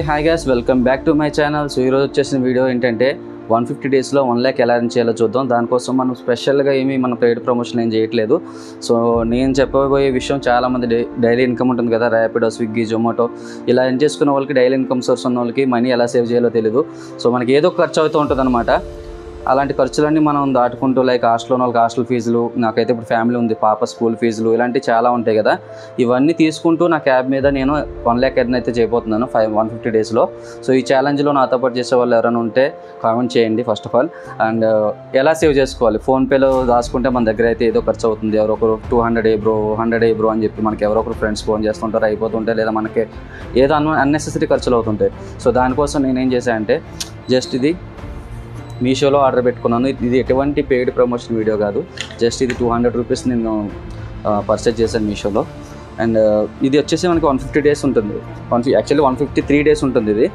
Hi guys, welcome back to my channel. So ఈరోజు వచ్చేసిన video ఏంటంటే 150 డేస్లో 1 lakh ఎలా ఎర్న్ చేయాలో చూద్దాం. దానికోసం మనం స్పెషల్గా ఏమీ మన పెయిడ్ ప్రమోషన్ ఏం చేయట్లేదు. సో నేను చెప్పబోయే విషయం, చాలామంది డైలీ ఇన్కమ్ ఉంటుంది కదా, ర్యాపిడో, స్విగ్గీ, జొమాటో ఇలా ఎర్న్ చేసుకున్న వాళ్ళకి, డైలీ ఇన్కమ్ సోర్స్ ఉన్న వాళ్ళకి మనీ ఎలా సేవ్ చేయాలో తెలియదు. సో మనకి ఏదో ఖర్చు అవుతూ ఉంటుంది అనమాట. అలాంటి ఖర్చులన్నీ మనం దాటుకుంటూ, లైక్ హాస్టల్లో ఉన్న వాళ్ళకి హాస్టల్ ఫీజులు, నాకైతే ఇప్పుడు ఫ్యామిలీ ఉంది, పాప స్కూల్ ఫీజులు, ఇలాంటివి చాలా ఉంటాయి కదా. ఇవన్నీ తీసుకుంటూ నా క్యాబ్ మీద నేను 1 lakh ఎర్న్ అయితే చేయబోతున్నాను 150 డేస్లో. సో ఈ ఛాలెంజ్లో నాతో పాటు చేసే వాళ్ళు ఎవరైనా ఉంటే కామెంట్ చేయండి ఫస్ట్ ఆఫ్ ఆల్. అండ్ ఎలా సేవ్ చేసుకోవాలి, ఫోన్పేలో దాచుకుంటే మన దగ్గర అయితే ఏదో ఖర్చు అవుతుంది. ఎవరొకరు 200 బ్రో, 100 బ్రో అని చెప్పి మనకి ఎవరొకరు ఫ్రెండ్స్ ఫోన్ చేస్తుంటారు, అయిపోతుంటాయి. లేదా మనకి ఏదో అన్నెసెసరీ ఖర్చులు అవుతుంటాయి. సో దానికోసం నేనేం చేశానంటే, జస్ట్ ఇది మీషోలో ఆర్డర్ పెట్టుకున్నాను. ఇది ఎటువంటి పెయిడ్ ప్రమోషన్ వీడియో కాదు, జస్ట్ ఇది 200 రూపీస్ నేను పర్చేజ్ చేశాను మీషోలో. అండ్ ఇది వచ్చేసి మనకి 150 డేస్ ఉంటుంది. యాక్చువల్లీ 153 డేస్ ఉంటుంది ఇది.